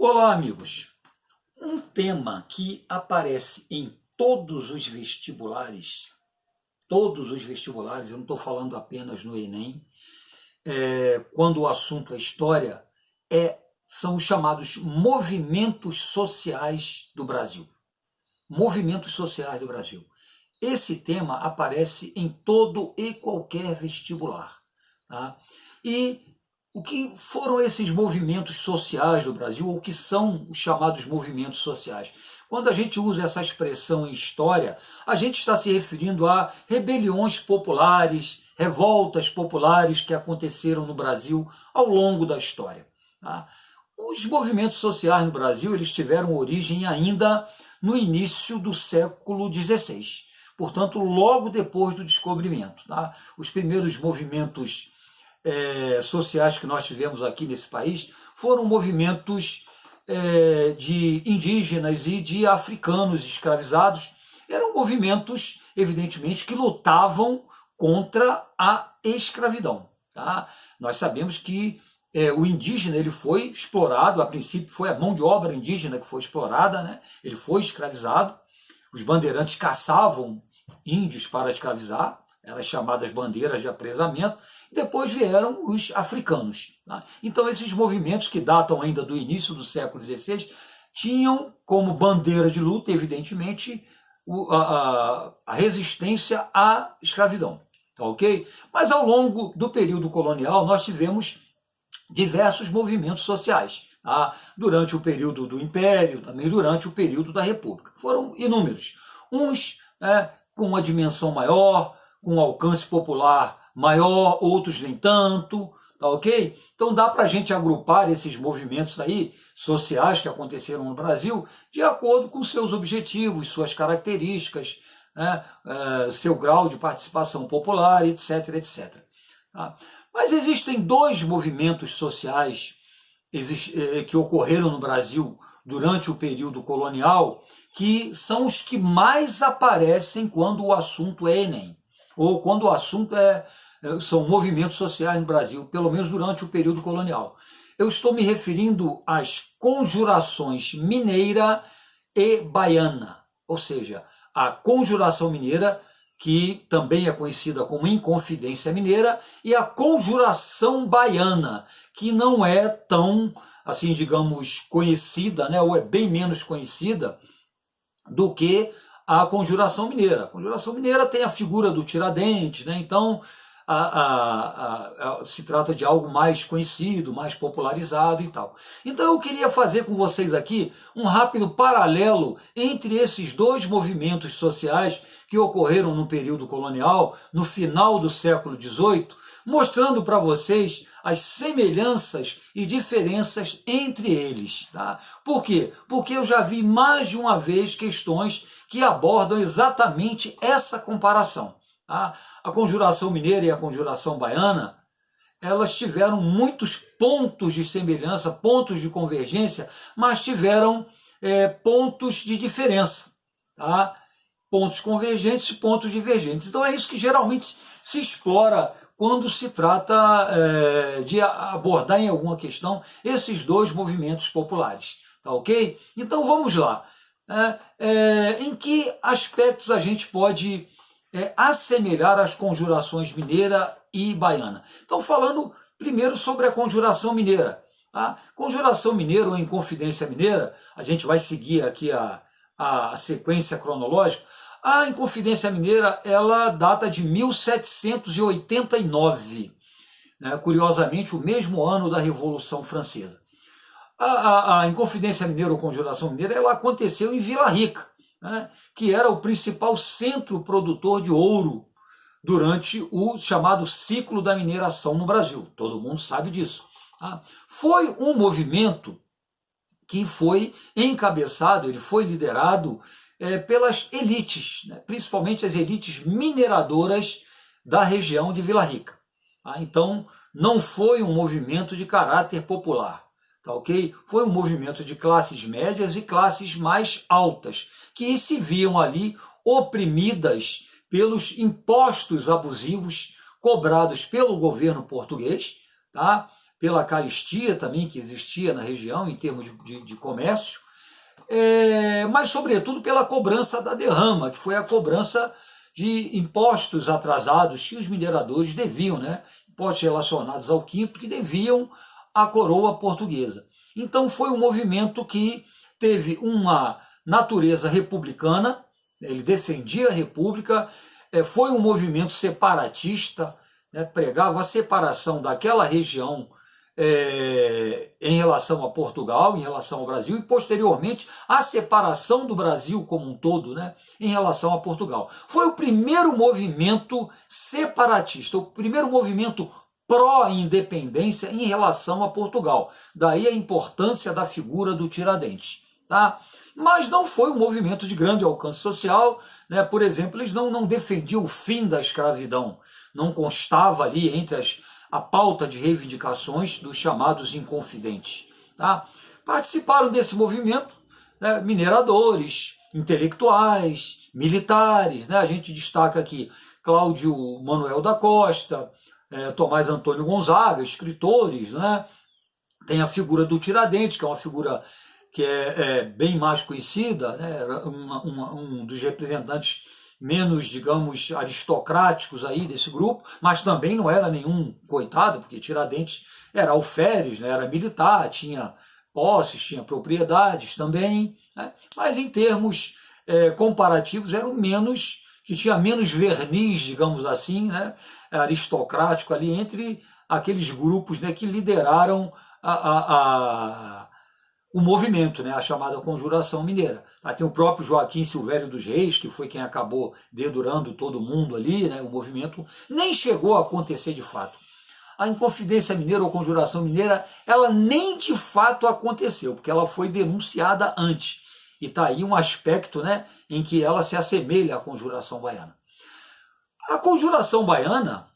Olá, amigos. Um tema que aparece em todos os vestibulares, eu não estou falando apenas no Enem, quando o assunto é história, são os chamados movimentos sociais do Brasil. Movimentos sociais do Brasil. Esse tema aparece em todo e qualquer vestibular. Tá? E o que foram esses movimentos sociais do Brasil, ou o que são os chamados movimentos sociais? Quando a gente usa essa expressão em história, a gente está se referindo a rebeliões populares, revoltas populares que aconteceram no Brasil ao longo da história. Tá? Os movimentos sociais no Brasil eles tiveram origem ainda no início do século XVI, portanto, logo depois do descobrimento. Tá? Os primeiros movimentos sociais que nós tivemos aqui nesse país foram movimentos de indígenas e de africanos escravizados. Eram movimentos, evidentemente, que lutavam contra a escravidão. Tá? Nós sabemos que o indígena ele foi explorado, a princípio foi a mão de obra indígena que foi explorada, né? Ele foi escravizado, os bandeirantes caçavam índios para escravizar, eram chamadas bandeiras de apresamento, e depois vieram os africanos. Tá? Então esses movimentos que datam ainda do início do século XVI tinham como bandeira de luta, evidentemente, a resistência à escravidão. Tá, ok? Mas ao longo do período colonial nós tivemos diversos movimentos sociais. Tá? Durante o período do Império, também durante o período da República. Foram inúmeros. Uns com uma dimensão maior, com um alcance popular maior, outros nem tanto, tá ok? Então dá para a gente agrupar esses movimentos aí sociais que aconteceram no Brasil de acordo com seus objetivos, suas características, né? Seu grau de participação popular, etc, etc. Tá? Mas existem dois movimentos sociais que ocorreram no Brasil durante o período colonial que são os que mais aparecem quando o assunto é Enem, ou quando o assunto são movimentos sociais no Brasil, pelo menos durante o período colonial. Eu estou me referindo às conjurações mineira e baiana, ou seja, a conjuração mineira, que também é conhecida como Inconfidência Mineira, e a conjuração baiana, que não é tão, assim, digamos, conhecida, né, ou é bem menos conhecida do que a conjuração mineira. A conjuração mineira tem a figura do Tiradentes, né, então se trata de algo mais conhecido, mais popularizado e tal. Então eu queria fazer com vocês aqui um rápido paralelo entre esses dois movimentos sociais que ocorreram no período colonial, no final do século XVIII, mostrando para vocês as semelhanças e diferenças entre eles. Tá? Por quê? Porque eu já vi mais de uma vez questões que abordam exatamente essa comparação. A conjuração mineira e a conjuração baiana, elas tiveram muitos pontos de semelhança, pontos de convergência, mas tiveram pontos de diferença. Tá? Pontos convergentes e pontos divergentes. Então é isso que geralmente se explora quando se trata de abordar em alguma questão esses dois movimentos populares. Tá ok? Então vamos lá. Em que aspectos a gente pode assemelhar as conjurações mineira e baiana? Então, falando primeiro sobre a conjuração mineira. A conjuração mineira ou Inconfidência Mineira, a gente vai seguir aqui a sequência cronológica. A Inconfidência Mineira, ela data de 1789, né? Curiosamente, o mesmo ano da Revolução Francesa. A Inconfidência Mineira ou Conjuração Mineira, ela aconteceu em Vila Rica, né? Que era o principal centro produtor de ouro durante o chamado ciclo da mineração no Brasil. Todo mundo sabe disso. Tá? Foi um movimento que foi encabeçado, ele foi liderado pelas elites, né? Principalmente as elites mineradoras da região de Vila Rica. Tá? Então, não foi um movimento de caráter popular. Tá, ok? Foi um movimento de classes médias e classes mais altas, que se viam ali oprimidas pelos impostos abusivos cobrados pelo governo português, tá? pela caristia também que existia na região em termos de comércio, mas sobretudo pela cobrança da derrama, que foi a cobrança de impostos atrasados que os mineradores deviam, né? Impostos relacionados ao quinto que deviam à coroa portuguesa. Então foi um movimento que teve uma natureza republicana, ele defendia a república, foi um movimento separatista, né? Pregava a separação daquela região em relação a Portugal, em relação ao Brasil, e posteriormente a separação do Brasil como um todo, né, em relação a Portugal. Foi o primeiro movimento separatista, o primeiro movimento pró-independência em relação a Portugal. Daí a importância da figura do Tiradentes. Tá? Mas não foi um movimento de grande alcance social, né? Por exemplo, eles não defendiam o fim da escravidão, não constava ali entre a pauta de reivindicações dos chamados inconfidentes. Tá? Participaram desse movimento, né, mineradores, intelectuais, militares, né? A gente destaca aqui Cláudio Manuel da Costa, Tomás Antônio Gonzaga, escritores, né? Tem a figura do Tiradentes, que é uma figura que é bem mais conhecida, né? Um dos representantes menos, digamos, aristocráticos aí desse grupo, mas também não era nenhum coitado, porque Tiradentes era alferes, né? Era militar, tinha posses, tinha propriedades também, né? Mas em termos comparativos era o menos, que tinha menos verniz, digamos assim, né? Aristocrático ali entre aqueles grupos, né, que lideraram o movimento, né, a chamada Conjuração Mineira. Tem o próprio Joaquim Silvério dos Reis, que foi quem acabou dedurando todo mundo ali, né, o movimento nem chegou a acontecer de fato. A Inconfidência Mineira ou Conjuração Mineira, ela nem de fato aconteceu, porque ela foi denunciada antes. E está aí um aspecto, né, em que ela se assemelha à Conjuração Baiana. A Conjuração Baiana,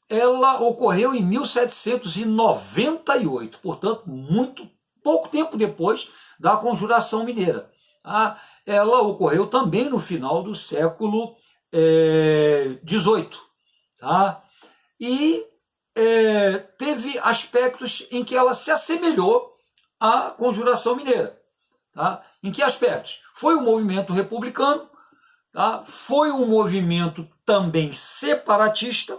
ela ocorreu em 1798, portanto, muito pouco tempo depois da Conjuração Mineira. Ela ocorreu também no final do século XVIII. E teve aspectos em que ela se assemelhou à Conjuração Mineira. Em que aspectos? Foi um movimento republicano, foi um movimento também separatista,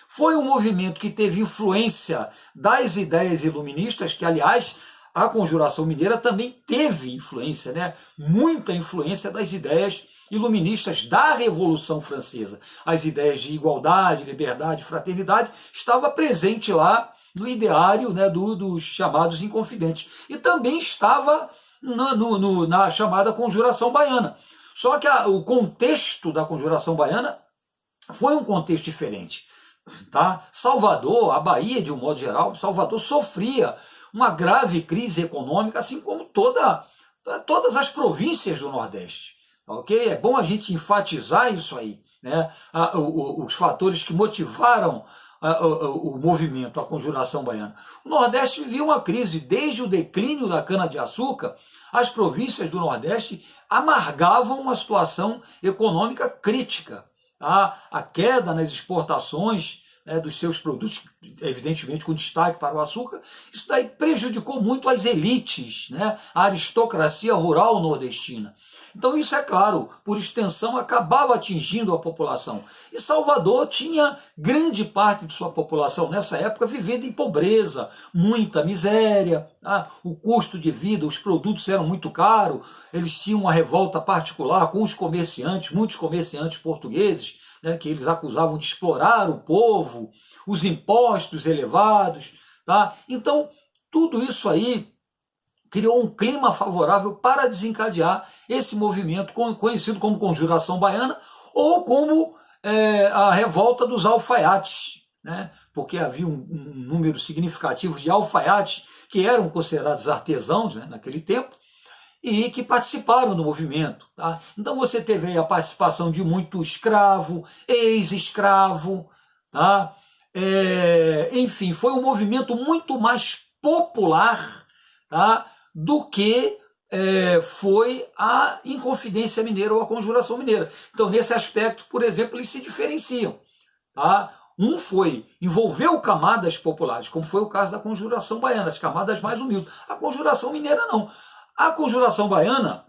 foi um movimento que teve influência das ideias iluministas, que, aliás, a Conjuração Mineira também teve influência, né? Muita influência das ideias iluministas da Revolução Francesa. As ideias de igualdade, liberdade, fraternidade estava presente lá no ideário, né, dos chamados inconfidentes. E também estava na chamada Conjuração Baiana. Só que o contexto da Conjuração Baiana foi um contexto diferente. Salvador, a Bahia de um modo geral, Salvador sofria uma grave crise econômica, assim como todas as províncias do Nordeste. Okay? É bom a gente enfatizar isso aí, né? Os fatores que motivaram o movimento, a Conjuração Baiana. O Nordeste vivia uma crise. Desde o declínio da cana-de-açúcar, as províncias do Nordeste amargavam uma situação econômica crítica. A queda nas exportações dos seus produtos, evidentemente com destaque para o açúcar, isso daí prejudicou muito as elites, né? A aristocracia rural nordestina. Então isso, é claro, por extensão, acabava atingindo a população. E Salvador tinha grande parte de sua população, nessa época, vivendo em pobreza, muita miséria, o custo de vida, os produtos eram muito caros, eles tinham uma revolta particular com os comerciantes, muitos comerciantes portugueses, né, que eles acusavam de explorar o povo, os impostos elevados. Então, tudo isso aí criou um clima favorável para desencadear esse movimento conhecido como Conjuração Baiana ou como a revolta dos alfaiates, né? Porque havia um número significativo de alfaiates que eram considerados artesãos, né, naquele tempo, e que participaram do movimento. Então você teve aí a participação de muito escravo, ex-escravo, enfim, foi um movimento muito mais popular, do que foi a Inconfidência Mineira ou a Conjuração Mineira. Então, nesse aspecto, por exemplo, eles se diferenciam. envolveu camadas populares, como foi o caso da Conjuração Baiana, as camadas mais humildes. A Conjuração Mineira não. A Conjuração Baiana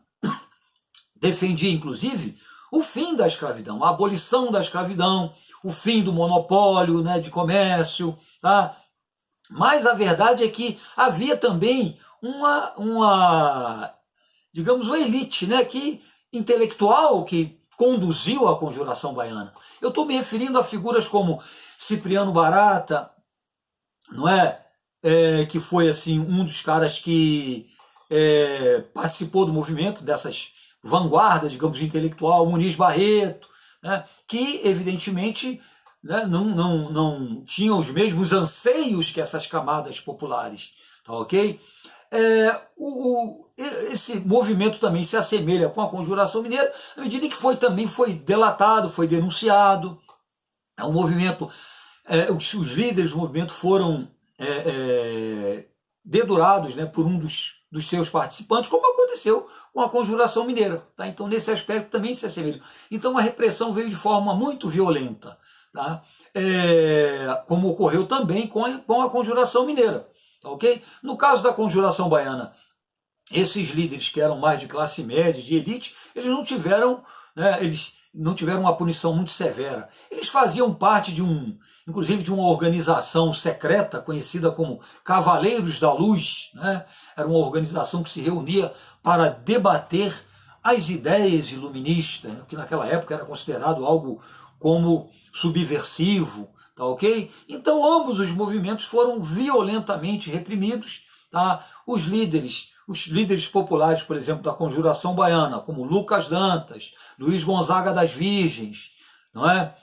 defendia, inclusive, o fim da escravidão, a abolição da escravidão, o fim do monopólio, né, de comércio, tá? Mas a verdade é que havia também digamos, uma elite, né, intelectual que conduziu a Conjuração Baiana. Eu estou me referindo a figuras como Cipriano Barata, não é? Que foi assim um dos caras que participou do movimento dessas vanguardas, digamos, intelectual, Muniz Barreto, né, que evidentemente, né, não tinham os mesmos anseios que essas camadas populares, tá ok? Esse movimento também se assemelha com a Conjuração Mineira, à medida que também foi delatado, foi denunciado. É um movimento, os líderes do movimento foram dedurados, né, por um dos seus participantes, como aconteceu com a Conjuração Mineira. Tá? Então, nesse aspecto, também se assemelha. Então, a repressão veio de forma muito violenta, tá? Como ocorreu também com a Conjuração Mineira. Tá, okay? No caso da Conjuração Baiana, esses líderes que eram mais de classe média, de elite, eles não tiveram, né, uma punição muito severa. Eles faziam parte inclusive de uma organização secreta conhecida como Cavaleiros da Luz, né? Era uma organização que se reunia para debater as ideias iluministas, né? Que naquela época era considerado algo como subversivo, tá ok? Então ambos os movimentos foram violentamente reprimidos, tá? Os líderes populares, por exemplo, da Conjuração Baiana, como Lucas Dantas, Luiz Gonzaga das Virgens, não é?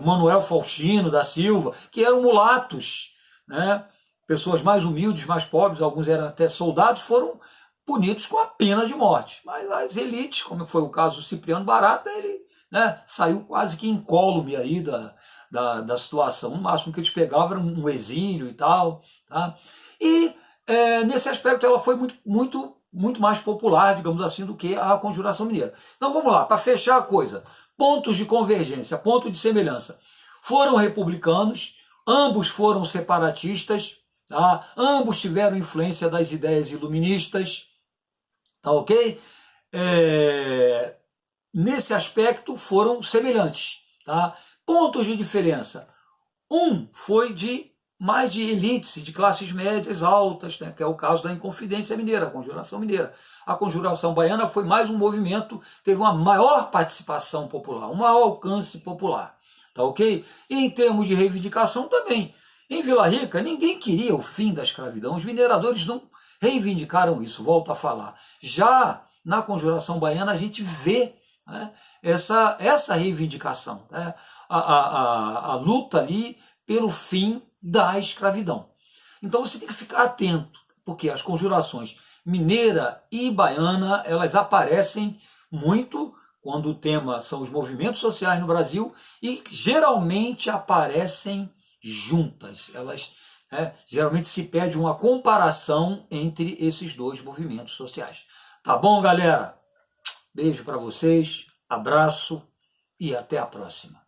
Manuel Faustino da Silva, que eram mulatos, né? Pessoas mais humildes, mais pobres, alguns eram até soldados, foram punidos com a pena de morte. Mas as elites, como foi o caso do Cipriano Barata, ele, né, saiu quase que incólume aí da situação. O máximo que eles pegavam era um exílio e tal. Tá? E nesse aspecto ela foi muito mais popular, digamos assim, do que a Conjuração Mineira. Então vamos lá, para fechar a coisa. Pontos de convergência, ponto de semelhança. Foram republicanos, ambos foram separatistas, tá? Ambos tiveram influência das ideias iluministas, tá ok? Nesse aspecto foram semelhantes, tá? Pontos de diferença. Um foi mais de elites, de classes médias altas, né, que é o caso da Inconfidência Mineira, a Conjuração Mineira. A Conjuração Baiana foi mais um movimento, teve uma maior participação popular, um maior alcance popular, tá ok? E em termos de reivindicação também. Em Vila Rica, ninguém queria o fim da escravidão, os mineradores não reivindicaram isso, volto a falar. Já na Conjuração Baiana a gente vê, né, essa reivindicação, né, a luta ali pelo fim da escravidão. Então você tem que ficar atento, porque as conjurações mineira e baiana, elas aparecem muito quando o tema são os movimentos sociais no Brasil e geralmente aparecem juntas. Elas, geralmente se pede uma comparação entre esses dois movimentos sociais. Tá bom, galera? Beijo para vocês, abraço e até a próxima.